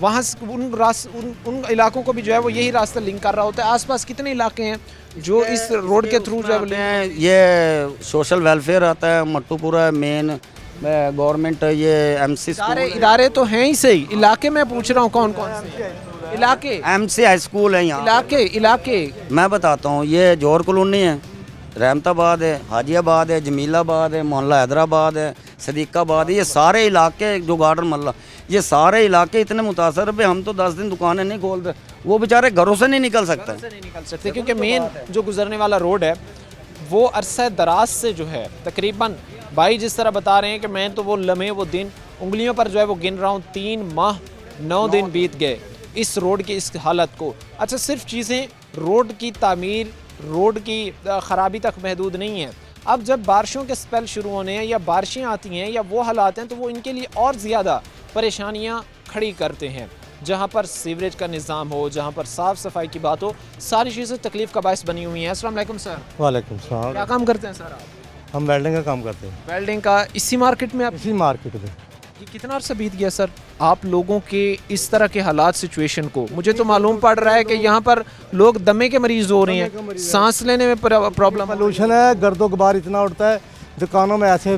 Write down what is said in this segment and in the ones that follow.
وہاں سے ان علاقوں کو بھی جو ہے وہ یہی راستہ لنک کر رہا ہوتا ہے. آس پاس کتنے علاقے ہیں جو اس روڈ کے تھرو جو ہے وہ link ہیں. یہ سوشل ویلفیئر آتا ہے, مٹو پورا مین گورنمنٹ, یہ ایم سی ادارے تو ہیں ہی صحیح. علاقے میں پوچھ رہا ہوں کون کون سے علاقے, ایم سی ہائی اسکول ہے یہاں. علاقے میں بتاتا ہوں, یہ جوہر کالونی ہے, رحمت آباد ہے, حاجی آباد ہے, جمیل آباد ہے, محلہ حیدرآباد ہے, صدیق آباد ہے. یہ سارے علاقے جو گارڈن محلہ, یہ سارے علاقے اتنے متاثر پہ. ہم تو 10 دن دکانیں نہیں کھولتے, وہ بیچارے گھروں سے نہیں نکل سکتے. کیونکہ مین جو گزرنے والا روڈ ہے وہ عرصہ دراز سے جو ہے تقریباً بھائی جس طرح بتا رہے ہیں کہ میں تو وہ لمحے وہ دن انگلیوں پر جو ہے وہ گن رہا ہوں, 3 ماہ 9 دن بیت گئے اس روڈ کی اس حالت کو. اچھا صرف چیزیں روڈ کی تعمیر, روڈ کی خرابی تک محدود نہیں ہیں. اب جب بارشوں کے سپیل شروع ہونے ہیں یا بارشیں آتی ہیں یا وہ حالات ہیں تو وہ ان کے لیے اور زیادہ پریشانیاں کھڑی کرتے ہیں. جہاں پر سیوریج کا نظام ہو, جہاں پر صاف صفائی کی بات ہو, ساری چیزیں تکلیف کا باعث بنی ہوئی ہیں. السلام علیکم سر. وعلیکم السلام. کیا کام کرتے ہیں سر آپ؟ ہم ویلڈنگ کا کام کرتے ہیں. ویلڈنگ کا اسی مارکیٹ میں آپ؟ اسی مارکیٹ میں. یہ کتنا عرصہ بیت گیا سر آپ لوگوں کے اس طرح کے حالات سچویشن کو؟ مجھے تو معلوم پڑ رہا ہے کہ یہاں پر لوگ دمے کے مریض ہو رہے ہیں, سانس لینے میں پرابلم. پولوشن ہے, گرد و غبار اتنا اڑتا ہے, دکانوں میں ایسے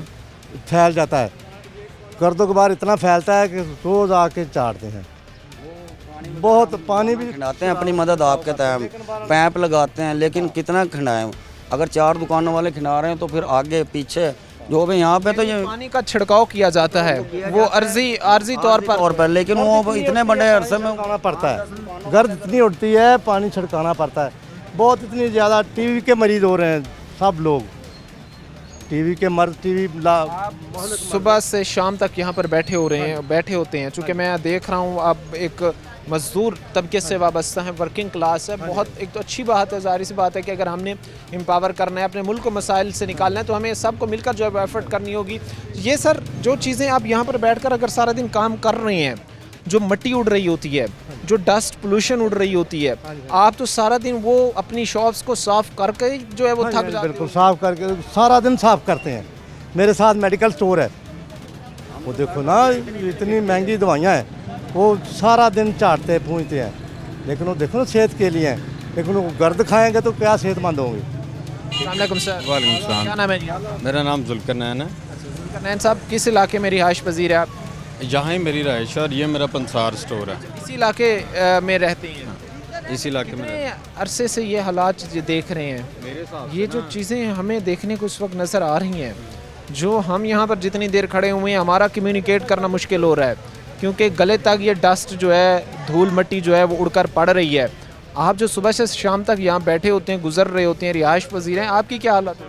پھیل جاتا ہے. گرد و غبار اتنا پھیلتا ہے کہ روز آ کے چاٹتے ہیں. بہت پانی بھی کھنڈاتے ہیں اپنی مدد آپ کے ٹائم, پیپ لگاتے ہیں, لیکن کتنا کھنڈائیں. اگر 4 دکانوں والے کھنڈا رہے ہیں تو پھر آگے پیچھے جو بھی یہاں پہ تو یہ پانی کا چھڑکاؤ کیا جاتا ہے وہ عارضی طور پر, لیکن وہ اتنے بڑے عرصے میں چھڑکانا پڑتا ہے. گرد اتنی اڑتی ہے, پانی چھڑکانا پڑتا ہے. بہت اتنی زیادہ ٹی وی کے مریض ہو رہے ہیں سب لوگ. ٹی وی کے مرض, ٹی وی صبح سے شام تک یہاں پر بیٹھے ہوتے ہیں. چونکہ میں دیکھ رہا ہوں اب ایک مزدور طبقے سے وابستہ ہیں, ورکنگ کلاس ہے. بہت ایک تو اچھی بات ہے, ظاہر سی بات ہے کہ اگر ہم نے امپاور کرنا ہے, اپنے ملک کو مسائل سے نکالنا ہے تو ہمیں سب کو مل کر جو ہے ایفرٹ کرنی ہوگی. یہ سر جو چیزیں آپ یہاں پر بیٹھ کر اگر سارا دن کام کر رہے ہیں, جو مٹی اڑ رہی ہوتی ہے, جو ڈسٹ پولوشن اڑ رہی ہوتی ہے, آپ تو سارا دن وہ اپنی شاپس کو صاف کر کے جو ہے وہ تھک جاتے ہیں. بالکل صاف کر کے سارا دن صاف کرتے ہیں. میرے ساتھ میڈیکل سٹور ہے, وہ دیکھو نا اتنی مہنگی دوائیاں ہیں, وہ سارا دن چاٹتے پونجتے ہیں, لیکن وہ دیکھو نا صحت کے لیے ہیں, لیکن وہ گرد کھائیں گے تو کیا صحت مند ہوں گے. السلام علیکم سر. وعلیکم السلام. کیا نام ہے جی؟ میرا نام ذوالقرنین ہے. ذوالقرنین صاحب کس علاقے میں رہائش پذیر ہے آپ؟ یہاں ہی میری رہائش ہے اور یہ میرا پنسار سٹور ہے. اسی علاقے میں رہتے ہیں؟ اس علاقے میں کتنے عرصے سے یہ حالات دیکھ رہے ہیں؟ یہ جو چیزیں ہمیں دیکھنے کو اس وقت نظر آ رہی ہیں, جو ہم یہاں پر جتنی دیر کھڑے ہوئے ہیں ہمارا کمیونیکیٹ کرنا مشکل ہو رہا ہے, کیونکہ گلے تک یہ ڈسٹ جو ہے, دھول مٹی جو ہے وہ اڑ کر پڑ رہی ہے. آپ جو صبح سے شام تک یہاں بیٹھے ہوتے ہیں, گزر رہے ہوتے ہیں, رہائش پذیر ہیں, آپ کی کیا حالت ہے؟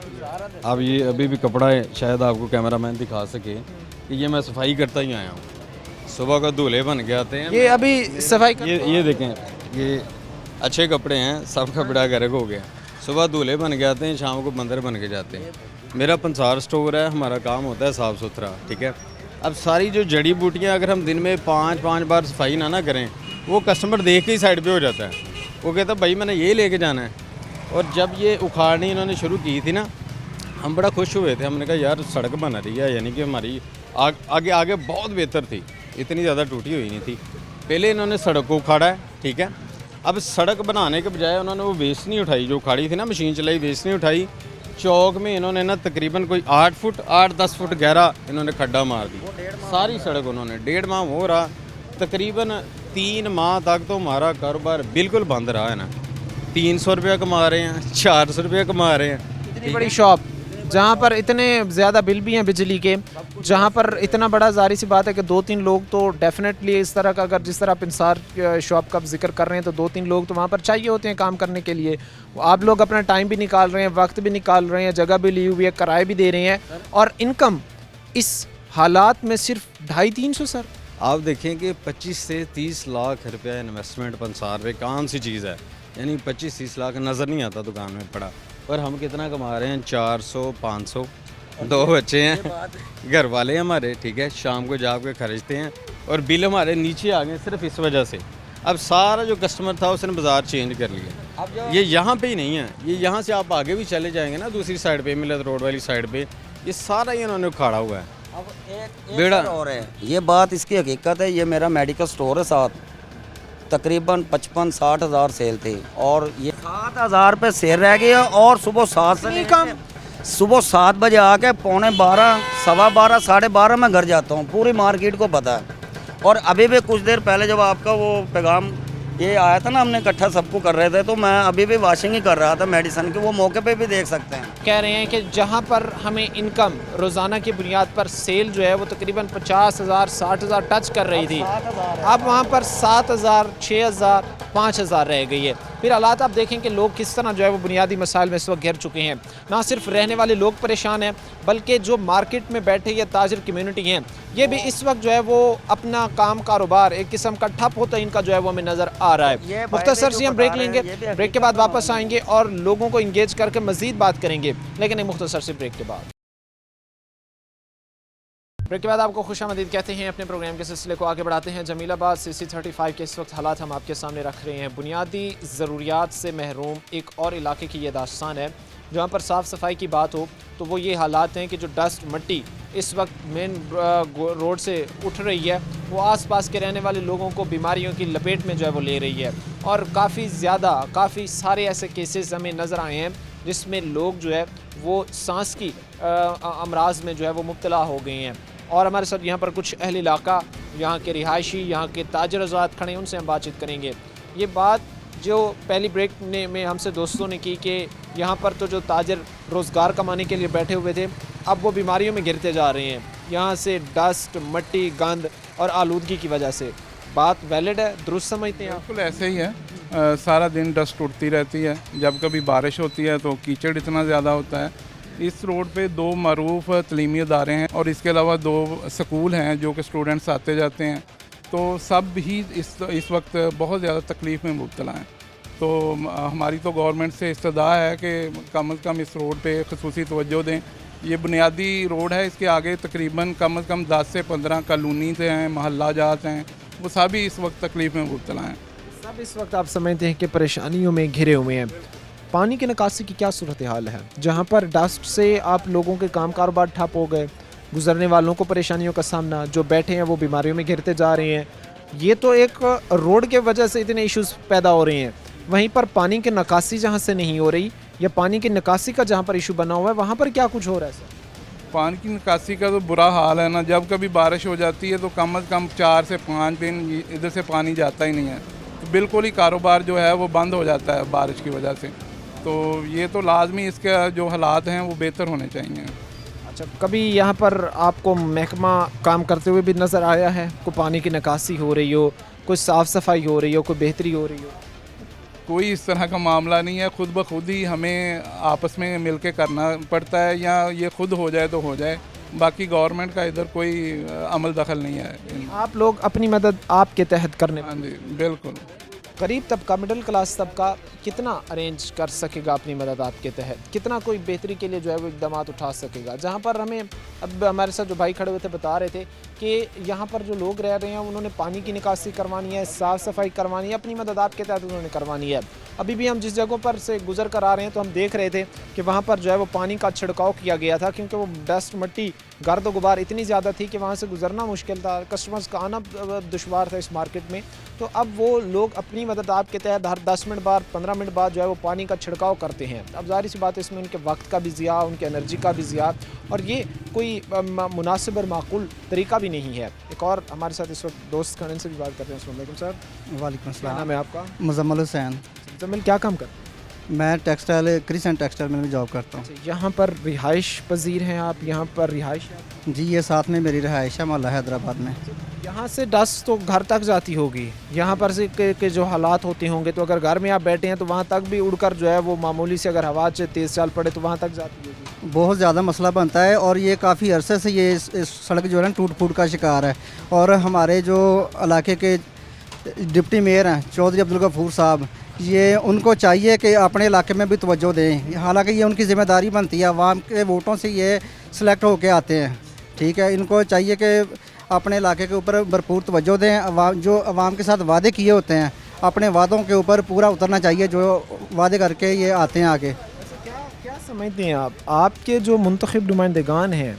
اب یہ ابھی بھی کپڑا ہے, شاید آپ کو کیمرہ مین دکھا سکے کہ یہ میں صفائی کرتا ہی آیا ہوں. صبح کا دولہے بن کے آتے ہیں. یہ ابھی صفائی یہ دیکھیں, یہ اچھے کپڑے ہیں, سب کپڑا گرک ہو گیا. صبح دولہے بن کے آتے ہیں, شام کو بندر بن کے جاتے ہیں. میرا پنسار سٹور ہے, ہمارا کام ہوتا ہے صاف ستھرا, ٹھیک ہے. اب ساری جو جڑی بوٹیاں اگر ہم دن میں 5 بار صفائی نہ کریں, وہ کسٹمر دیکھ کے ہی سائڈ پہ ہو جاتا ہے. وہ کہتا ہے بھائی میں نے یہ لے کے جانا ہے. اور جب یہ اکھاڑنی انہوں نے شروع کی تھی نا, ہم بڑا خوش ہوئے تھے. ہم نے کہا یار سڑک بن رہی ہے, یعنی کہ ہماری آگے بہت بہتر تھی, اتنی زیادہ ٹوٹی ہوئی نہیں تھی. پہلے انہوں نے سڑک کو اکھاڑا ہے, ٹھیک ہے. اب سڑک بنانے کے بجائے انہوں نے وہ ویسٹ نہیں اٹھائی, جو اکھاڑی تھی نا, مشین چلائی, ویسٹ نہیں اٹھائی. چوک میں انہوں نے نا تقریباً کوئی 8-10 فٹ گہرا انہوں نے کھڈا مار دی. ساری سڑک انہوں نے 1.5 ماہ ہو رہا, تقریباً 3 ماہ تک تو ہمارا کاروبار بالکل بند رہا ہے نا. 300 روپیہ کما رہے ہیں, 400 روپیہ کما رہے ہیں. اتنی بڑی شاپ جہاں پر اتنے زیادہ بل بھی ہیں بجلی کے, جہاں پر اتنا بڑا, ظاہر سی بات ہے کہ 2-3 لوگ تو ڈیفینیٹلی اس طرح کا, اگر جس طرح پنسار شاپ کا ذکر کر رہے ہیں تو 2-3 لوگ تو وہاں پر چاہیے ہوتے ہیں کام کرنے کے لیے. آپ لوگ اپنا ٹائم بھی نکال رہے ہیں, وقت بھی نکال رہے ہیں, جگہ بھی لی ہوئی ہے, کرائے بھی دے رہے ہیں, اور انکم اس حالات میں صرف 250-300. سر آپ دیکھیں کہ 25 سے 30 لاکھ روپیہ انویسٹمنٹ پنسار پہ کام سی چیز ہے, یعنی 25-30 لاکھ نظر نہیں آتا دکان میں پڑا, اور ہم کتنا کما رہے ہیں, 400-500. 2 بچے ہیں, گھر والے ہمارے, ٹھیک ہے, شام کو جا کے خرچتے ہیں, اور بل ہمارے نیچے آ گئے صرف اس وجہ سے. اب سارا جو کسٹمر تھا اس نے بازار چینج کر لیا. یہ یہاں پہ ہی نہیں ہے, یہ یہاں سے آپ آگے بھی چلے جائیں گے نا, دوسری سائڈ پہ ملت روڈ والی سائڈ پہ, یہ سارا ہی انہوں نے اکھاڑا ہوا ہے. اب ایک بیڑا- سر اور ہے، یہ بات اس کی حقیقت ہے، یہ میرا میڈیکل سٹور ہے ساتھ، تقریباً 55-60 ہزار سیل تھی اور یہ 7,000 پہ سیل رہ گئی ہے، اور صبح 7 سے لے کے صبح 7 بجے آ کے 11:15 12:15 12:30 میں گھر جاتا ہوں، پوری مارکیٹ کو پتہ ہے۔ اور ابھی بھی کچھ دیر پہلے جب آپ کا وہ پیغام یہ آیا تھا نا، ہم نے اکٹھا سب کو کر رہے تھے، تو میں ابھی بھی واشنگ ہی کر رہا تھا میڈیسن کی، وہ موقع پہ بھی دیکھ سکتے ہیں۔ کہہ رہے ہیں کہ جہاں پر ہمیں انکم روزانہ کی بنیاد پر سیل جو ہے وہ تقریباً 50,000 60,000 ٹچ کر رہی تھی، اب وہاں پر 7,000 6,000 5,000 رہ گئی ہے۔ پھر حالات آپ دیکھیں کہ لوگ کس طرح جو ہے وہ بنیادی مسائل میں اس وقت گھر چکے ہیں، نہ صرف رہنے والے لوگ پریشان ہیں بلکہ جو مارکیٹ میں بیٹھے یا تاجر کمیونٹی ہیں یہ بھی اس وقت جو ہے وہ اپنا کام کاروبار ایک قسم کا ٹھپ ہوتا ہے ان کا جو ہے وہ ہمیں نظر آ رہا ہے۔ مختصر سی ہم بریک لیں گے، بریک کے بعد واپس آئیں گے اور لوگوں کو انگیج کر کے مزید بات کریں گے، لیکن ایک مختصر سی بریک کے بعد۔ بریک کے بعد آپ کو خوش آمدید کہتے ہیں، اپنے پروگرام کے سلسلے کو آگے بڑھاتے ہیں۔ جمیل آباد CC35 کے اس وقت حالات ہم آپ کے سامنے رکھ رہے ہیں۔ بنیادی ضروریات سے محروم ایک اور علاقے کی یہ داستان ہے، جہاں پر صاف صفائی کی بات ہو تو وہ یہ حالات ہیں کہ جو ڈسٹ مٹی اس وقت مین روڈ سے اٹھ رہی ہے وہ آس پاس کے رہنے والے لوگوں کو بیماریوں کی لپیٹ میں جو ہے وہ لے رہی ہے، اور کافی سارے ایسے کیسز ہمیں نظر آئے ہیں جس میں لوگ جو ہے وہ سانس کی امراض میں جو ہے وہ مبتلا ہو گئے ہیں۔ اور ہمارے ساتھ یہاں پر کچھ اہل علاقہ، یہاں کے رہائشی، یہاں کے تاجر حضرات کھڑے ہیں، ان سے ہم بات چیت کریں گے۔ یہ بات جو پہلی بریک میں ہم سے دوستوں نے کی کہ یہاں پر تو جو تاجر روزگار کمانے کے لیے بیٹھے ہوئے تھے اب وہ بیماریوں میں گرتے جا رہے ہیں، یہاں سے ڈسٹ مٹی گند اور آلودگی کی وجہ سے۔ بات ویلڈ ہے، درست سمجھتے ہیں آپ؟ بالکل ایسے ہی ہے، سارا دن ڈسٹ اڑتی رہتی ہے، جب کبھی بارش ہوتی ہے تو کیچڑ اتنا زیادہ ہوتا ہے۔ اس روڈ پہ 2 معروف تعلیمی ادارے ہیں اور اس کے علاوہ 2 سکول ہیں جو کہ اسٹوڈنٹس آتے جاتے ہیں، تو سب ہی اس وقت بہت زیادہ تکلیف میں مبتلا ہیں۔ تو ہماری تو گورنمنٹ سے استدعا ہے کہ کم از کم اس روڈ پہ خصوصی توجہ دیں۔ یہ بنیادی روڈ ہے، اس کے آگے تقریباً کم از کم 10 سے 15 کالونی سے ہیں، محلہ جات ہیں، وہ سبھی اس وقت تکلیف میں مبتلا ہیں۔ سب اس وقت آپ سمجھتے ہیں کہ پریشانیوں میں گھرے ہوئے ہیں۔ پانی کی نکاسی کی کیا صورتحال ہے؟ جہاں پر ڈسٹ سے آپ لوگوں کے کام کاروبار ٹھپ ہو گئے، گزرنے والوں کو پریشانیوں کا سامنا، جو بیٹھے ہیں وہ بیماریوں میں گھرتے جا رہے ہیں، یہ تو ایک روڈ کے وجہ سے اتنے ایشوز پیدا ہو رہے ہیں۔ وہیں پر پانی کی نکاسی جہاں سے نہیں ہو رہی یا پانی کی نکاسی کا جہاں پر ایشو بنا ہوا ہے وہاں پر کیا کچھ ہو رہا ہے سر؟ پانی کی نکاسی کا تو برا حال ہے نا، جب کبھی بارش ہو جاتی ہے تو کم از کم 4 سے 5 دن ادھر سے پانی جاتا ہی نہیں ہے، تو بالکل ہی کاروبار جو ہے وہ بند ہو جاتا ہے بارش کی وجہ سے۔ تو یہ تو لازمی اس کے جو حالات ہیں وہ بہتر ہونے چاہیے۔ اچھا، کبھی یہاں پر آپ کو محکمہ کام کرتے ہوئے بھی نظر آیا ہے؟ کوئی پانی کی نکاسی ہو رہی ہو، کوئی صاف صفائی ہو رہی ہو، کوئی بہتری ہو رہی ہو؟ کوئی اس طرح کا معاملہ نہیں ہے، خود بخود ہی ہمیں آپس میں مل کے کرنا پڑتا ہے، یا یہ خود ہو جائے تو ہو جائے، باقی گورنمنٹ کا ادھر کوئی عمل دخل نہیں ہے۔ آپ لوگ اپنی مدد آپ کے تحت کرنے ہاں جی بالکل۔ قریب طبقہ، مڈل کلاس طبقہ کتنا ارینج کر سکے گا اپنی مدد آپ کے تحت؟ کتنا کوئی بہتری کے لیے جو ہے وہ اقدامات اٹھا سکے گا؟ جہاں پر ہمیں اب ہمارے ساتھ جو بھائی کھڑے ہوئے تھے بتا رہے تھے کہ یہاں پر جو لوگ رہ رہے ہیں انہوں نے پانی کی نکاسی کروانی ہے، صاف صفائی کروانی ہے، اپنی مدد آپ کے تحت انہوں نے کروانی ہے۔ ابھی بھی ہم جس جگہوں پر سے گزر کر آ رہے ہیں تو ہم دیکھ رہے تھے کہ وہاں پر جو ہے وہ پانی کا چھڑکاؤ کیا گیا تھا، کیونکہ وہ ڈسٹ مٹی گرد و غبار اتنی زیادہ تھی کہ وہاں سے گزرنا مشکل تھا، کسٹمرز کا آنا دشوار تھا اس مارکیٹ میں۔ تو اب وہ لوگ اپنی مدد آپ کے تحت ہر 10 منٹ بعد 15 منٹ بعد جو ہے وہ پانی کا چھڑکاؤ کرتے ہیں۔ اب ظاہر سی بات ہے اس میں ان کے وقت کا بھی ضیاع، ان کے انرجی کا بھی ضیاع، اور یہ کوئی مناسب اور معقول طریقہ بھی نہیں ہے۔ ایک اور ہمارے ساتھ اس وقت دوست کھڑے سے بھی بات کرتے ہیں۔ السلام علیکم سر۔ وعلیکم کیا السلام۔ نام ہے آپ کا؟ مزمل حسین۔ زمل کیا کام کرتے ہیں؟ میں ٹیکسٹائل کرسن ٹیکسٹائل میں جاب کرتا ہوں۔ یہاں پر رہائش پذیر ہیں آپ؟ یہاں پر رہائش ہے؟ جی یہ ساتھ میں میری رہائش ہے محلہ حیدرآباد میں۔ یہاں سے ڈسٹ تو گھر تک جاتی ہوگی، یہاں پر سے کہ جو حالات ہوتے ہوں گے تو اگر گھر میں آپ بیٹھے ہیں تو وہاں تک بھی اڑ کر جو ہے وہ معمولی سے اگر ہوا تیز چال پڑے تو وہاں تک جاتی ہوگی۔ بہت زیادہ مسئلہ بنتا ہے، اور یہ کافی عرصے سے یہ اس سڑک جو ہے نا ٹوٹ پھوٹ کا شکار ہے، اور ہمارے جو علاقے کے ڈپٹی میئر ہیں چودھری عبدالغفور صاحب، یہ ان کو چاہیے کہ اپنے علاقے میں بھی توجہ دیں، حالانکہ یہ ان کی ذمہ داری بنتی ہے، عوام کے ووٹوں سے یہ سلیکٹ ہو کے آتے ہیں، ٹھیک ہے، ان کو چاہیے کہ اپنے علاقے کے اوپر بھرپور توجہ دیں، جو عوام کے ساتھ وعدے کیے ہوتے ہیں اپنے وعدوں کے اوپر پورا اترنا چاہیے، جو وعدے کر کے یہ آتے ہیں آگے۔ کیا سمجھتے ہیں آپ کے جو منتخب نمائندگان ہیں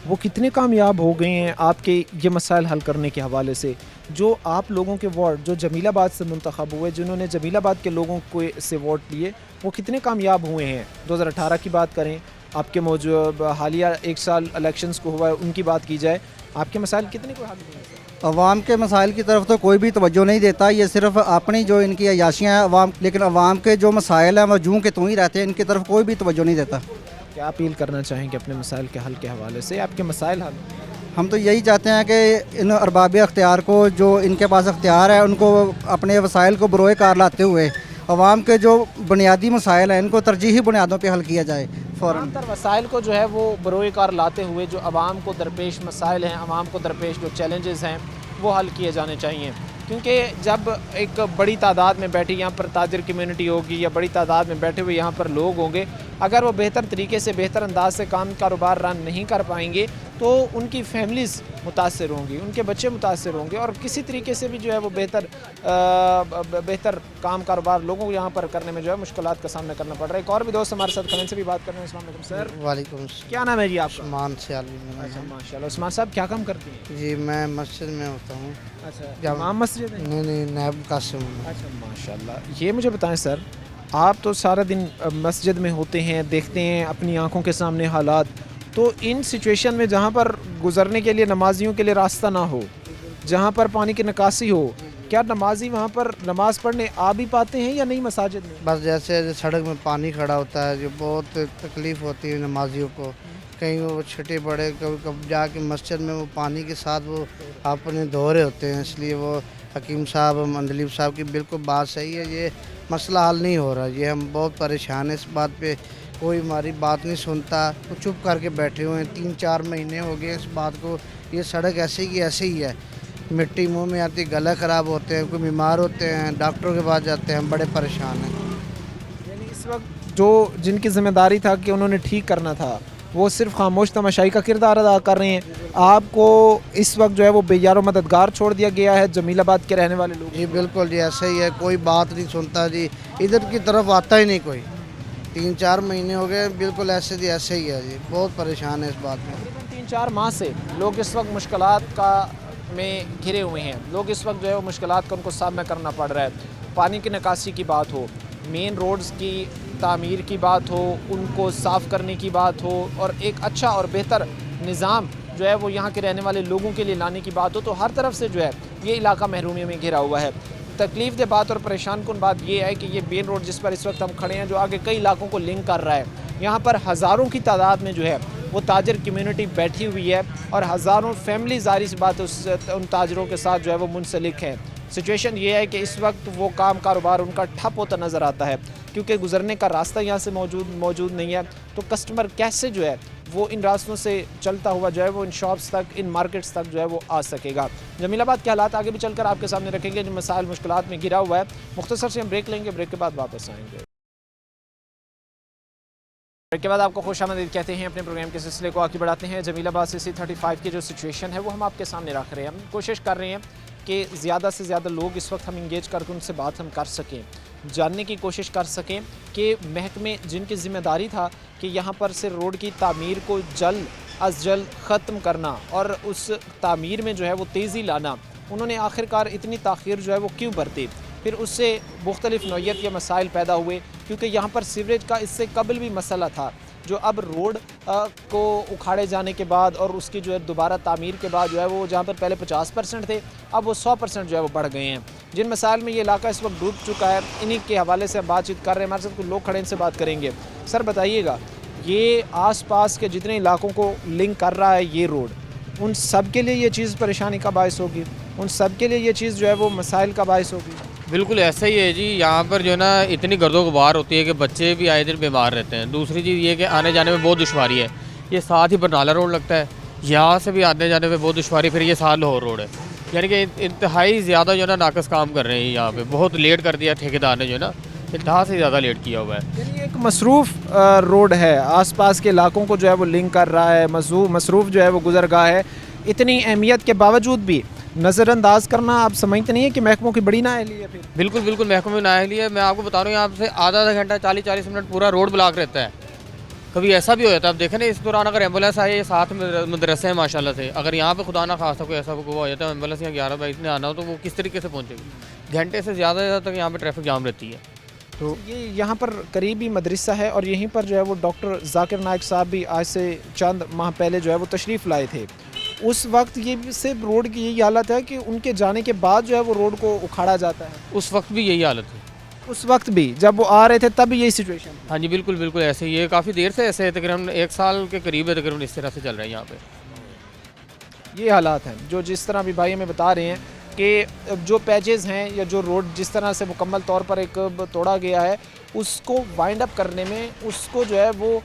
وہ کتنے کامیاب ہو گئے ہیں آپ کے یہ مسائل حل کرنے کے حوالے سے؟ جو آپ لوگوں کے وارڈ جو جمیل آباد سے منتخب ہوئے، جنہوں نے جمیل آباد کے لوگوں کو سے ووٹ لیے، وہ کتنے کامیاب ہوئے ہیں؟ 2018 کی بات کریں، آپ کے موجود حالیہ 1 سال الیکشنز کو ہوا ہے، ان کی بات کی جائے، آپ کے مسائل کتنے کو حل ہوئے ہیں؟ عوام کے مسائل کی طرف تو کوئی بھی توجہ نہیں دیتا، یہ صرف اپنی جو ان کی عیاشیاں ہیں عوام، لیکن عوام کے جو مسائل ہیں وہ جوں کے توں ہی رہتے ہیں، ان کی طرف کوئی بھی توجہ نہیں دیتا۔ کیا اپیل کرنا چاہیں گے اپنے مسائل کے حل کے حوالے سے؟ آپ کے مسائل حل ہم تو یہی چاہتے ہیں کہ ان ارباب اختیار کو، جو ان کے پاس اختیار ہے، ان کو اپنے وسائل کو بروئے کار لاتے ہوئے عوام کے جو بنیادی مسائل ہیں ان کو ترجیحی بنیادوں پہ حل کیا جائے فوراً۔ تمام تر وسائل کو جو ہے وہ بروئے کار لاتے ہوئے جو عوام کو درپیش مسائل ہیں، عوام کو درپیش جو چیلنجز ہیں وہ حل کیے جانے چاہیے، کیونکہ جب ایک بڑی تعداد میں بیٹھی یہاں پر تاجر کمیونٹی ہوگی یا بڑی تعداد میں بیٹھے ہوئے یہاں پر لوگ ہوں گے، اگر وہ بہتر طریقے سے بہتر انداز سے کاروبار رن نہیں کر پائیں گے تو ان کی فیملیز متاثر ہوں گی، ان کے بچے متاثر ہوں گے، اور کسی طریقے سے بھی جو ہے وہ بہتر کاروبار لوگوں کو یہاں پر کرنے میں جو ہے مشکلات کا سامنا کرنا پڑ رہا ہے۔ ایک اور بھی دوست ہمارے ساتھ کھڑے ہیں، ان سے بھی بات کرنے ہیں۔ السلام علیکم سر، وعلیکم السلام۔ کیا نام ہے جی آپ کا؟ عثمان سیالوی میں۔ اچھا ماشاء اللہ، عثمان صاحب کیا کام کرتے ہیں؟ جی میں مسجد میں ہوتا ہوں۔ اچھا امام مسجد ہے؟ نہیں نیب قاسم ہوں۔ اچھا ماشاء اللہ، یہ مجھے بتائیں سر، آپ تو سارا دن مسجد میں ہوتے ہیں، دیکھتے ہیں اپنی آنکھوں کے سامنے حالات، تو ان سچویشن میں جہاں پر گزرنے کے لیے نمازیوں کے لیے راستہ نہ ہو، جہاں پر پانی کی نکاسی ہو، کیا نمازی وہاں پر نماز پڑھنے آ بھی پاتے ہیں یا نہیں مساجد میں؟ بس جیسے سڑک میں پانی کھڑا ہوتا ہے جو بہت تکلیف ہوتی ہے نمازیوں کو، کہیں وہ چھٹے بڑے کبھی جا کے مسجد میں وہ پانی کے ساتھ وہ اپنے دھو رہے ہوتے ہیں، اس لیے وہ حکیم صاحب مندلیب صاحب کی بالکل بات صحیح ہے، یہ مسئلہ حل نہیں ہو رہا، یہ ہم بہت پریشان ہیں اس بات پہ، کوئی ہماری بات نہیں سنتا، وہ چپ کر کے بیٹھے ہوئے ہیں، 3-4 مہینے ہو گئے اس بات کو، یہ سڑک ایسے کی ایسے ہی ہے، مٹی منہ میں آتی، گلا خراب ہوتے ہیں، کوئی بیمار ہوتے ہیں، ڈاکٹروں کے پاس جاتے ہیں، ہم بڑے پریشان ہیں۔ یعنی اس وقت جو جن کی ذمہ داری تھا کہ انہوں نے ٹھیک کرنا تھا وہ صرف خاموش تماشائی کا کردار ادا کر رہے ہیں، آپ کو اس وقت جو ہے وہ بے یار و مددگار چھوڑ دیا گیا ہے جمیل آباد کے رہنے والے لوگ؟ جی بالکل جی ایسا ہی ہے، کوئی بات نہیں سنتا جی، ادھر کی طرف آتا ہی نہیں کوئی، 3-4 مہینے ہو گئے بالکل ایسے جی ایسے ہی ہے جی، بہت پریشان ہے اس بات میں۔ تقریباً 3-4 ماہ سے لوگ اس وقت مشکلات کا میں گھرے ہوئے ہیں، لوگ اس وقت جو ہے وہ مشکلات کا ان کو سامنا کرنا پڑ رہا ہے، پانی کی نکاسی کی بات ہو، مین روڈز کی تعمیر کی بات ہو، ان کو صاف کرنے کی بات ہو، اور ایک اچھا اور بہتر نظام جو ہے وہ یہاں کے رہنے والے لوگوں کے لیے لانے کی بات ہو، تو ہر طرف سے جو ہے یہ علاقہ محرومی میں گھرا ہوا ہے۔ تکلیف دہ بات اور پریشان کن بات یہ ہے کہ یہ مین روڈ جس پر اس وقت ہم کھڑے ہیں جو آگے کئی علاقوں کو لنک کر رہا ہے، یہاں پر ہزاروں کی تعداد میں جو ہے وہ تاجر کمیونٹی بیٹھی ہوئی ہے، اور ہزاروں فیملی ظاہری سی بات ان تاجروں کے ساتھ جو ہے وہ منسلک ہے۔ سچویشن یہ ہے کہ اس وقت وہ کاروبار ان کا ٹھپ ہوتا نظر آتا ہے، کیونکہ گزرنے کا راستہ یہاں سے موجود نہیں ہے، تو کسٹمر کیسے جو ہے وہ ان راستوں سے چلتا ہوا جو ہے وہ ان شاپس تک، ان مارکیٹس تک جو ہے وہ آ سکے گا۔ جمیل آباد کے حالات آگے بھی چل کر آپ کے سامنے رکھیں گے، جو مسائل مشکلات میں گھرا ہوا ہے۔ مختصر سے ہم بریک لیں گے، بریک کے بعد واپس آئیں گے۔ بریک کے بعد آپ کو خوش آمدید کہتے ہیں، اپنے پروگرام کے سلسلے کو آگے بڑھاتے ہیں۔ جمیل آباد CC35 کی جو سچویشن ہے وہ ہم آپ کے سامنے رکھ رہے ہیں، ہم کوشش کر رہے ہیں کہ زیادہ سے زیادہ لوگ اس وقت ہم انگیج کر کے ان سے بات ہم کر سکیں، جاننے کی کوشش کر سکیں کہ محکمے جن کی ذمہ داری تھا کہ یہاں پر سے روڈ کی تعمیر کو جلد از جلد ختم کرنا اور اس تعمیر میں جو ہے وہ تیزی لانا، انہوں نے آخرکار اتنی تاخیر جو ہے وہ کیوں برتی؟ پھر اس سے مختلف نوعیت کے مسائل پیدا ہوئے، کیونکہ یہاں پر سیوریج کا اس سے قبل بھی مسئلہ تھا، جو اب روڈ کو اکھاڑے جانے کے بعد اور اس کی جو ہے دوبارہ تعمیر کے بعد جو ہے وہ جہاں پر پہلے 50% تھے اب وہ 100% جو ہے وہ بڑھ گئے ہیں، جن مسائل میں یہ علاقہ اس وقت ڈوب چکا ہے، انہی کے حوالے سے ہم بات چیت کر رہے ہیں۔ ہمارے ساتھ کچھ لوگ کھڑے، ان سے بات کریں گے۔ سر بتائیے گا، یہ آس پاس کے جتنے علاقوں کو لنک کر رہا ہے یہ روڈ، ان سب کے لیے یہ چیز پریشانی کا باعث ہوگی؟ ان سب کے لیے یہ چیز جو ہے وہ مسائل کا باعث ہوگی؟ بالکل ایسا ہی ہے جی، یہاں پر جو ہے نا اتنی گرد و غبار ہوتی ہے کہ بچے بھی آئے دن بیمار رہتے ہیں۔ دوسری چیز یہ کہ آنے جانے میں بہت دشواری ہے، یہ ساتھ ہی برنالہ روڈ لگتا ہے، یہاں سے بھی آنے جانے میں بہت دشواری، پھر یہ ساتھ لاہور روڈ ہے، یعنی کہ انتہائی زیادہ جو ہے نا ناقص کام کر رہے ہیں یہاں پہ، بہت لیٹ کر دیا ٹھیکیدار نے، جو ہے نا انتہا سے زیادہ لیٹ کیا ہوا ہے۔ یعنی ایک مصروف روڈ ہے، آس پاس کے علاقوں کو جو ہے وہ لنک کر رہا ہے، مصروف جو ہے وہ گزرگاہ ہے، اتنی اہمیت کے باوجود بھی نظر انداز کرنا آپ سمجھتے نہیں ہے کہ محکموں کی بڑی نااہلی ہے؟ پھر بالکل بالکل محکمہ میں نااہلی ہے، میں آپ کو بتا رہا ہوں یہاں سے آدھا گھنٹہ 40 منٹ پورا روڈ بلاک رہتا ہے، کبھی ایسا بھی ہو جاتا ہے. اب دیکھیں نا اس دوران اگر ایمبولینس آئے, یہ ساتھ مدرسے ہیں ماشاءاللہ سے, اگر یہاں پہ خدا نہ خواستہ کوئی ایسا ہوا جاتا ہے ایمبولینس یہاں 11:22 نے آنا ہو تو وہ کس طریقے سے پہنچے گی؟ گھنٹے سے زیادہ تک یہاں پہ ٹریفک جام رہتی ہے. تو یہ یہاں پر قریبی مدرسہ ہے اور یہیں پر جو ہے وہ ڈاکٹر ذاکر نائک صاحب بھی آج سے چند ماہ پہلے جو ہے وہ تشریف لائے تھے. اس وقت یہ صرف روڈ کی یہی حالت ہے کہ ان کے جانے کے بعد جو ہے وہ روڈ کو اکھاڑا جاتا ہے. اس وقت بھی یہی حالت ہے. اس وقت بھی جب وہ آ رہے تھے تب بھی یہی سچویشن؟ ہاں جی بالکل بالکل ایسے ہی. یہ کافی دیر سے ایسے تقریباً 1 سال کے قریب ہے تقریباً اس طرح سے چل رہا ہے یہاں پہ. یہ حالات ہیں جو جس طرح بھی بھائی ہمیں بتا رہے ہیں کہ جو پیجز ہیں یا جو روڈ جس طرح سے مکمل طور پر ایک توڑا گیا ہے, اس کو وائنڈ اپ کرنے میں, اس کو جو ہے وہ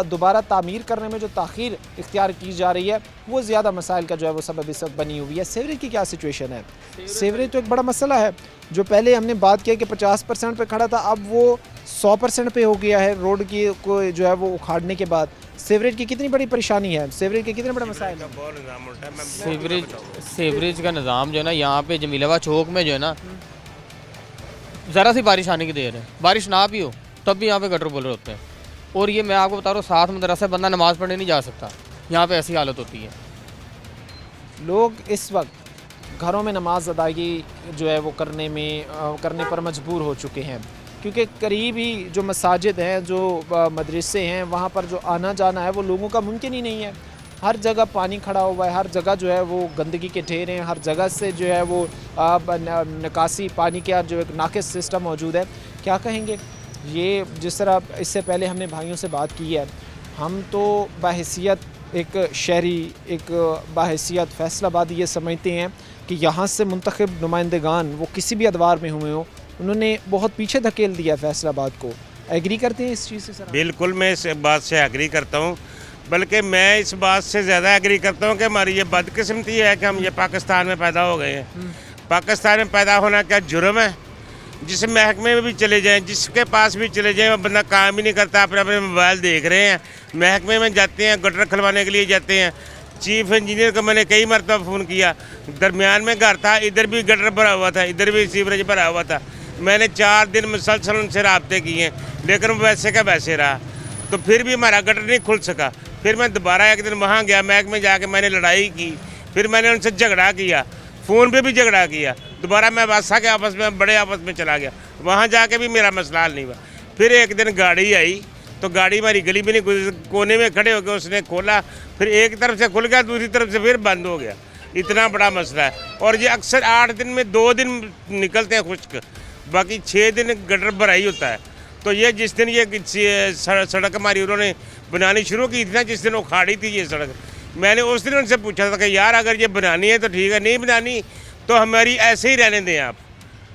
دوبارہ تعمیر کرنے میں جو تاخیر اختیار کی جا رہی ہے وہ زیادہ مسائل کا جو ہے وہ سبب اس وقت بنی ہوئی ہے. سیوریج کی کیا سچویشن ہے؟ سیوریج تو ایک بڑا مسئلہ ہے. جو پہلے ہم نے بات کیا کہ 50% پہ کھڑا تھا, اب وہ 100% پہ ہو گیا ہے روڈ کی کو جو ہے وہ اکھاڑنے کے بعد. سیوریج کی کتنی بڑی پریشانی ہے, سیوریج کے کتنے بڑے مسائل ہیں؟ سیوریج کا نظام جو ہے نا یہاں پہ جمیل آباد چوک میں جو ہے نا ذرا سی بارش آنے کی دیر ہے, بارش نہ بھی ہو تب بھی یہاں پہ گٹر بولر ہوتے ہیں. اور یہ میں آپ کو بتا رہا ہوں, ساتھ مدرسہ بندہ نماز پڑھنے نہیں جا سکتا, یہاں پہ ایسی حالت ہوتی ہے. لوگ اس وقت گھروں میں نماز ادائیگی جو ہے وہ کرنے پر مجبور ہو چکے ہیں کیونکہ قریب ہی جو مساجد ہیں, جو مدرسے ہیں, وہاں پر جو آنا جانا ہے وہ لوگوں کا ممکن ہی نہیں ہے. ہر جگہ پانی کھڑا ہوا ہے, ہر جگہ جو ہے وہ گندگی کے ڈھیر ہیں, ہر جگہ سے جو ہے وہ نکاسی پانی کا جو ایک ناقص سسٹم موجود ہے. کیا کہیں گے؟ یہ جس طرح اس سے پہلے ہم نے بھائیوں سے بات کی ہے, ہم تو بحیثیت ایک شہری, ایک بحیثیت فیصل آبادی یہ سمجھتے ہیں کہ یہاں سے منتخب نمائندگان وہ کسی بھی ادوار میں ہوئے ہوں, انہوں نے بہت پیچھے دھکیل دیا فیصل آباد کو. ایگری کرتے ہیں اس چیز سے سر؟ بالکل میں اس بات سے ایگری کرتا ہوں, بلکہ میں اس بات سے زیادہ ایگری کرتا ہوں کہ ہماری یہ بدقسمتی ہے کہ ہم یہ پاکستان میں پیدا ہو گئے ہیں. پاکستان میں پیدا ہونا کیا جرم ہے؟ جس محکمے میں بھی چلے جائیں, جس کے پاس بھی چلے جائیں, وہ بندہ کام ہی نہیں کرتا, اپنے موبائل دیکھ رہے ہیں. محکمے میں جاتے ہیں, گٹر کھلوانے کے لیے جاتے ہیں. چیف انجینئر کو میں نے کئی مرتبہ فون کیا, درمیان میں گھر تھا, ادھر بھی گٹر بھرا ہوا تھا, ادھر بھی سیوریج بھرا ہوا تھا. میں نے 4 دن مسلسل ان سے رابطے کیے ہیں, لیکن وہ ویسے کا ویسے رہا. تو پھر بھی ہمارا گٹر نہیں کھل سکا. پھر میں دوبارہ ایک دن وہاں گیا, محکمے جا کے میں نے لڑائی کی, پھر میں نے ان سے جھگڑا کیا, فون پہ بھی جھگڑا کیا. دوبارہ میں بادشاہ کے آپس میں, بڑے آپس میں چلا گیا, وہاں جا کے بھی میرا مسئلہ حل نہیں ہوا. پھر ایک دن گاڑی آئی تو گاڑی ہماری گلی میں نہیں, کونے میں کھڑے ہو کے اس نے کھولا, پھر ایک طرف سے کھل گیا, دوسری طرف سے پھر بند ہو گیا. اتنا بڑا مسئلہ ہے. اور یہ اکثر 8 دن میں 2 دن نکلتے ہیں خشک, باقی 6 دن گٹر بھرا ہی ہوتا ہے. تو یہ جس دن یہ سڑک ہماری انہوں نے بنانی شروع کی تھی نا, جس دن اکھاڑی تھی یہ سڑک, میں نے اس دن ان سے پوچھا تھا کہ یار اگر یہ بنانی ہے تو ٹھیک ہے, نہیں بنانی تو ہماری ایسے ہی رہنے دیں آپ.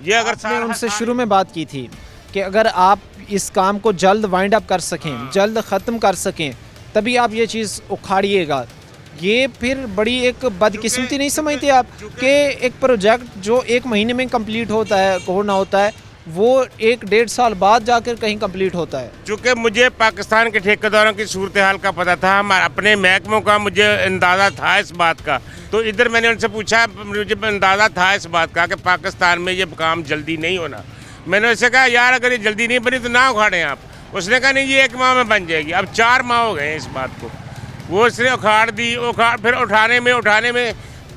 یہ اگر آپ نے ان سے شروع میں بات کی تھی کہ اگر آپ اس کام کو جلد وائنڈ اپ کر سکیں, جلد ختم کر سکیں, تبھی آپ یہ چیز اکھاڑیے گا. یہ پھر بڑی ایک بدقسمتی نہیں سمجھتے آپ کہ ایک پروجیکٹ جو 1 مہینے میں کمپلیٹ ہونا ہوتا ہے وہ 1-1.5 سال بعد جا کر کہیں کمپلیٹ ہوتا ہے؟ چونکہ مجھے پاکستان کے ٹھیکیداروں کی صورتحال کا پتہ تھا, اپنے محکموں کا مجھے اندازہ تھا اس بات کا. تو ادھر میں نے ان سے پوچھا, مجھے اندازہ تھا اس بات کا کہ پاکستان میں یہ کام جلدی نہیں ہونا. میں نے اسے کہا یار اگر یہ جلدی نہیں بنی تو نہ اکھاڑیں آپ. اس نے کہا نہیں یہ 1 ماہ میں بن جائے گی. اب 4 ماہ ہو گئے ہیں اس بات کو. وہ اس نے اکھاڑ دی, پھر اٹھانے میں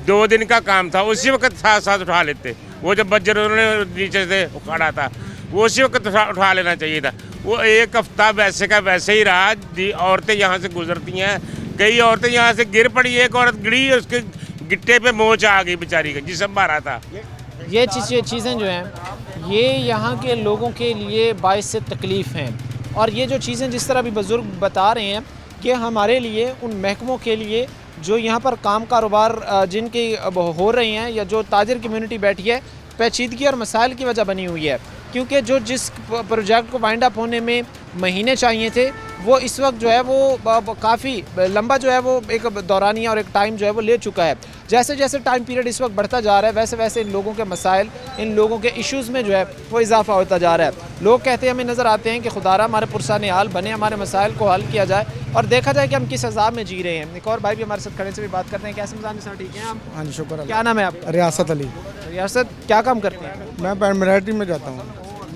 2 دن کا کام تھا, اسی وقت ساتھ اٹھا لیتے. وہ جب بجر انہوں نے نیچے سے اکھاڑا تھا وہ اسی وقت اٹھا لینا چاہیے تھا. وہ 1 ہفتہ ویسے کا ویسے ہی رہا. عورتیں یہاں سے گزرتی ہیں, کئی عورتیں یہاں سے گر پڑی, ایک عورت گری, اس کے گٹے پہ موچ آ گئی بیچاری کا, جسم مارا تھا. یہ چیزیں جو ہیں یہ یہاں کے لوگوں کے لیے باعث تکلیف ہیں. اور یہ جو چیزیں جس طرح بھی بزرگ بتا رہے ہیں کہ ہمارے لیے, ان محکموں کے لیے جو یہاں پر کام کاروبار جن کے ہو رہے ہیں یا جو تاجر کمیونٹی بیٹھی ہے, پیچیدگی اور مسائل کی وجہ بنی ہوئی ہے. کیونکہ جس پروجیکٹ کو وائنڈ اپ ہونے میں مہینے چاہیے تھے وہ اس وقت جو ہے وہ کافی لمبا جو ہے وہ ایک دورانیہ اور ایک ٹائم جو ہے وہ لے چکا ہے. جیسے جیسے ٹائم پیریڈ اس وقت بڑھتا جا رہا ہے ویسے ویسے ان لوگوں کے مسائل, ان لوگوں کے ایشوز میں جو ہے وہ اضافہ ہوتا جا رہا ہے. لوگ کہتے ہیں, ہمیں نظر آتے ہیں کہ خدا ہمارے پرسان حال بنے, ہمارے مسائل کو حل کیا جائے اور دیکھا جائے کہ ہم کس عذاب میں جی رہے ہیں. ایک اور بھائی بھی ہمارے ساتھ کھڑے سے بھی بات کرتے ہیں. کیسے مزاج صاحب, ٹھیک ہیں آپ؟ ہاں جی شکر. کیا نام ہے آپ کا؟ ریاست علی. ریاست, کیا کام کرتے ہیں؟ میں پیراملٹری میں جاتا ہوں.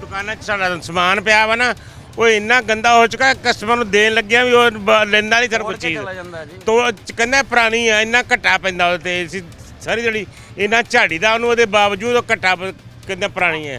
ਦੁਕਾਨਾਂ 'ਚ ਸਾਡਾ ਸਮਾਨ ਪਿਆ ਵਾ ਨਾ, ਉਹ ਇੰਨਾ ਗੰਦਾ ਹੋ ਚੁੱਕਾ ਕਸਟਮਰ ਨੂੰ ਦੇਣ ਲੱਗਿਆ ਵੀ ਉਹ ਲੈਂਦਾ ਨਹੀਂ ਸਰ ਕੋਈ ਚੀਜ਼ ਤੋ ਕਹਿੰਦਾ ਪੁਰਾਣੀ ਆ, ਇੰਨਾ ਘੱਟਾ ਪੈਂਦਾ ਉਹਦੇ ਤੇ ਅਸੀਂ ਸਾਰੀ ਜਿਹੜੀ ਇੰਨਾ ਝਾੜੀ ਦਾ ਉਹਨੂੰ ਉਹਦੇ ਬਾਵਜੂਦ ਉਹ ਘੱਟਾ ਕਹਿੰਦਾ ਪੁਰਾਣੀ ਹੈ।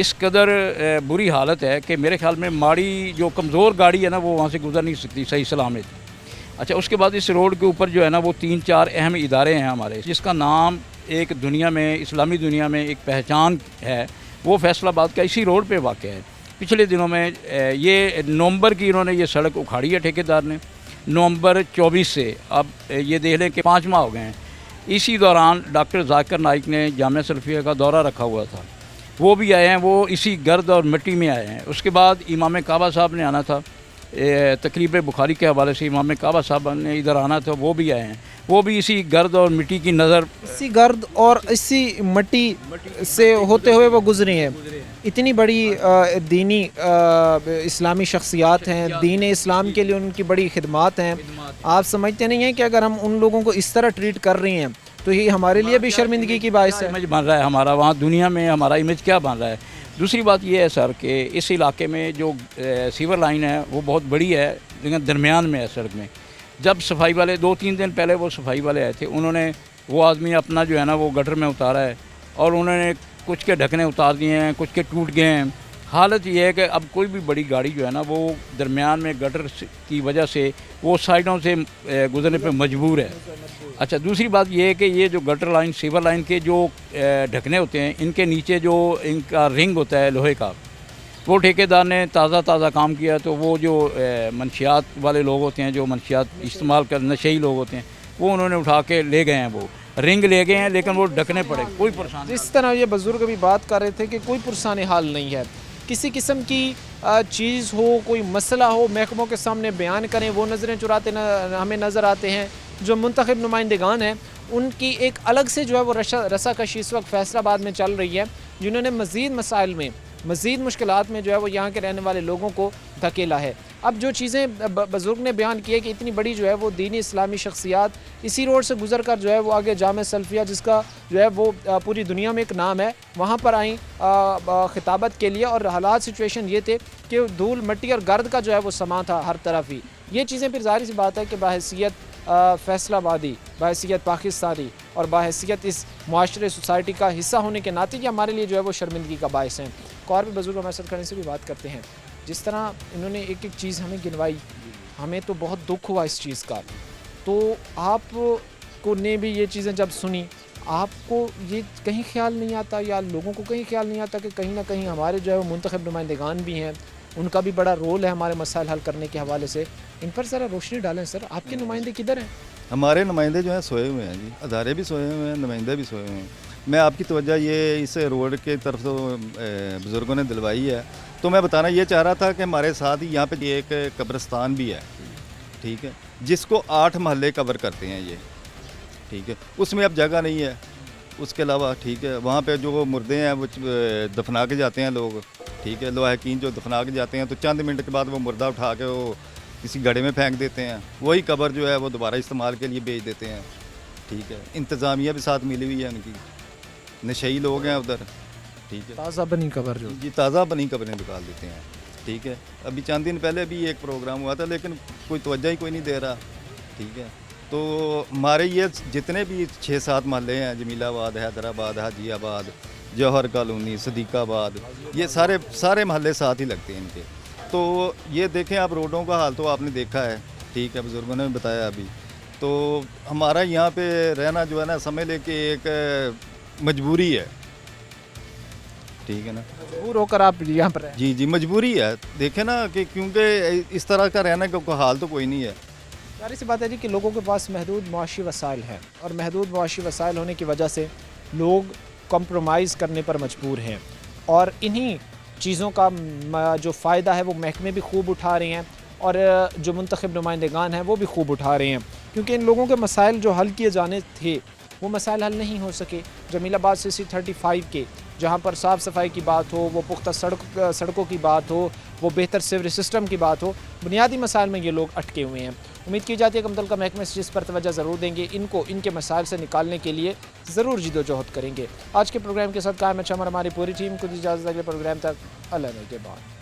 اس قدر بری حالت ہے کہ میرے خیال میں ماڑی جو کمزور گاڑی ہے نا وہ وہاں سے گزر نہیں سکتی صحیح سلامت۔ اچھا اس کے بعد اس روڈ کے اوپر جو ہے نا وہ 3-4 اہم ادارے ہیں ہمارے، جس کا نام ایک دنیا میں، اسلامی دنیا میں ایک پہچان ہے، وہ فیصل آباد کا اسی روڈ پہ واقع ہے۔ پچھلے دنوں میں یہ نومبر کی انہوں نے یہ سڑک اکھاڑی ہے ٹھیکیدار نے، نومبر 24 سے اب یہ دیکھ لیں کہ 5 ماہ ہو گئے ہیں۔ اسی دوران ڈاکٹر ذاکر نائک نے جامعہ سلفیہ کا دورہ رکھا ہوا تھا، وہ بھی آئے ہیں، وہ اسی گرد اور مٹی میں آئے ہیں۔ اس کے بعد امام کعبہ صاحب نے آنا تھا، تقریب بخاری کے حوالے سے امام کعبہ صاحب نے ادھر آنا تھا، وہ بھی آئے ہیں، وہ بھی اسی گرد اور مٹی کی نظر، اسی گرد اور اسی مٹی سے ہوتے ہوئے وہ گزرے ہیں۔ اتنی بڑی دینی اسلامی شخصیات ہیں، دین اسلام کے لیے ان کی بڑی خدمات ہیں، آپ سمجھتے نہیں ہیں کہ اگر ہم ان لوگوں کو اس طرح ٹریٹ کر رہے ہیں تو یہ ہمارے لیے بھی شرمندگی کی باعث ہے؟ امیج بن رہا ہے ہمارا، وہاں دنیا میں ہمارا امیج کیا بن رہا ہے۔ دوسری بات یہ ہے سر کہ اس علاقے میں جو سیور لائن ہے وہ بہت بڑی ہے لیکن درمیان میں ہے سڑک میں۔ جب صفائی والے 2-3 دن پہلے وہ صفائی والے آئے تھے، انہوں نے وہ آدمی اپنا جو ہے نا وہ گٹر میں اتارا ہے اور انہوں نے کچھ کے ڈھکنے اتار دیے ہیں، کچھ کے ٹوٹ گئے ہیں۔ حالت یہ ہے کہ اب کوئی بھی بڑی گاڑی جو ہے نا وہ درمیان میں گٹر کی وجہ سے وہ سائڈوں سے گزرنے پہ مجبور ہے۔ اچھا دوسری بات یہ ہے کہ یہ جو گٹر لائن، سیور لائن کے جو ڈھکنے ہوتے ہیں، ان کے نیچے جو ان کا رنگ ہوتا ہے لوہے کا، وہ ٹھیکیدار نے تازہ کام کیا، تو وہ جو منشیات والے لوگ ہوتے ہیں، جو منشیات استعمال کر نشئی لوگ ہوتے ہیں، وہ انہوں نے اٹھا کے لے گئے ہیں، وہ رنگ لے گئے ہیں لیکن وہ ڈھکنے پڑے، کوئی پریشان نہیں۔ جس طرح یہ بزرگ بھی بات کر رہے تھے کہ کوئی پرسان حال نہیں ہے، کسی قسم کی چیز ہو، کوئی مسئلہ ہو، محکموں کے سامنے بیان کریں، وہ نظریں چراتے ہمیں نظر آتے ہیں۔ جو منتخب نمائندگان ہیں ان کی ایک الگ سے جو ہے وہ رسا کشی اس وقت فیصل آباد میں چل رہی ہے، جنہوں نے مزید مسائل میں، مزید مشکلات میں جو ہے وہ یہاں کے رہنے والے لوگوں کو دھکیلا ہے۔ اب جو چیزیں بزرگ نے بیان کی ہے کہ اتنی بڑی جو ہے وہ دینی اسلامی شخصیات اسی روڈ سے گزر کر جو ہے وہ آگے جامعہ سلفیہ، جس کا جو ہے وہ پوری دنیا میں ایک نام ہے، وہاں پر آئیں خطابت کے لیے، اور حالات سچویشن یہ تھے کہ دھول مٹی اور گرد کا جو ہے وہ سما تھا ہر طرف ہی۔ یہ چیزیں پھر ظاہر سی بات ہے کہ بحیثیت فیصل آبادی، بحیثیت پاکستانی اور بحیثیت اس معاشرے سوسائٹی کا حصہ ہونے کے ناطے یہ ہمارے لیے جو ہے وہ شرمندگی کا باعث ہیں۔ اور بھی بزرگ ہمارے ساتھ کھڑے سے بھی بات کرتے ہیں، جس طرح انہوں نے ایک چیز ہمیں گنوائی، ہمیں تو بہت دکھ ہوا اس چیز کا۔ تو آپ کو نے بھی یہ چیزیں جب سنی، آپ کو یہ کہیں خیال نہیں آتا یا لوگوں کو کہیں خیال نہیں آتا کہ کہیں نہ کہیں ہمارے جو ہے وہ منتخب نمائندگان بھی ہیں، ان کا بھی بڑا رول ہے ہمارے مسائل حل کرنے کے حوالے سے؟ ان پر ذرا روشنی ڈالیں سر، آپ کے نمائندے کدھر ہیں؟ ہمارے نمائندے جو ہیں سوئے ہوئے ہیں جی، ادارے بھی سوئے ہوئے ہیں، نمائندے بھی سوئے ہوئے ہیں۔ میں آپ کی توجہ یہ اس روڈ کے طرف سے بزرگوں نے دلوائی ہے، تو میں بتانا یہ چاہ رہا تھا کہ ہمارے ساتھ ہی یہاں پہ ایک قبرستان بھی ہے، ٹھیک ہے، جس کو 8 محلے کور کرتے ہیں یہ، ٹھیک ہے، اس میں اب جگہ نہیں ہے۔ اس کے علاوہ ٹھیک ہے وہاں پہ جو مردے ہیں وہ دفنا کے جاتے ہیں لوگ، ٹھیک ہے، لواحقین جو دفنا کے جاتے ہیں تو چند منٹ کے بعد وہ مردہ اٹھا کے وہ کسی گڑھے میں پھینک دیتے ہیں، وہی قبر جو ہے وہ دوبارہ استعمال کے لیے بیچ دیتے ہیں، ٹھیک ہے۔ انتظامیہ بھی ساتھ ملی ہوئی ہے ان کی، نشئی لوگ ہیں ادھر، ٹھیک ہے، تازہ بنی قبر جو جی تازہ بنی قبریں نکال دیتے ہیں، ٹھیک ہے۔ ابھی چند دن پہلے بھی ایک پروگرام ہوا تھا لیکن کوئی توجہ ہی کوئی نہیں دے رہا، ٹھیک ہے۔ تو ہمارے یہ جتنے بھی 6-7 محلے ہیں، جمیل آباد، حیدرآباد، حاجی آباد، جوہر کالونی، صدیق آباد، یہ سارے محلے ساتھ ہی لگتے ہیں ان کے۔ تو یہ دیکھیں آپ روڈوں کا حال تو آپ نے دیکھا ہے، ٹھیک ہے، بزرگوں نے بھی بتایا ابھی۔ تو ہمارا یہاں پہ رہنا جو ہے نا سمجھ لے کہ ایک مجبوری ہے، ٹھیک ہے نا، مجبور ہو کر آپ یہاں پر رہیں۔ جی مجبوری ہے، دیکھیں نا کہ کیونکہ اس طرح کا رہنا کا کوئی حال تو کوئی نہیں ہے۔ ظاہر سی بات ہے جی کہ لوگوں کے پاس محدود معاشی وسائل ہیں، اور محدود معاشی وسائل ہونے کی وجہ سے لوگ کمپرومائز کرنے پر مجبور ہیں، اور انہی چیزوں کا جو فائدہ ہے وہ محکمے بھی خوب اٹھا رہے ہیں، اور جو منتخب نمائندگان ہیں وہ بھی خوب اٹھا رہے ہیں، کیونکہ ان لوگوں کے مسائل جو حل کیے جانے تھے وہ مسائل حل نہیں ہو سکے۔ جمیل آباد CC35 کے جہاں پر صاف صفائی کی بات ہو، وہ پختہ سڑکوں کی بات ہو، وہ بہتر سیوریج سسٹم کی بات ہو، بنیادی مسائل میں یہ لوگ اٹکے ہوئے ہیں۔ امید کی جاتی ہے کہ متعلقہ محکمے سے جس پر توجہ ضرور دیں گے، ان کو ان کے مسائل سے نکالنے کے لیے ضرور جد و جہد کریں گے۔ آج کے پروگرام کے ساتھ قائم ہے ہماری پوری ٹیم کو اجازت، اگلے پروگرام تک اللہ نے کے بعد۔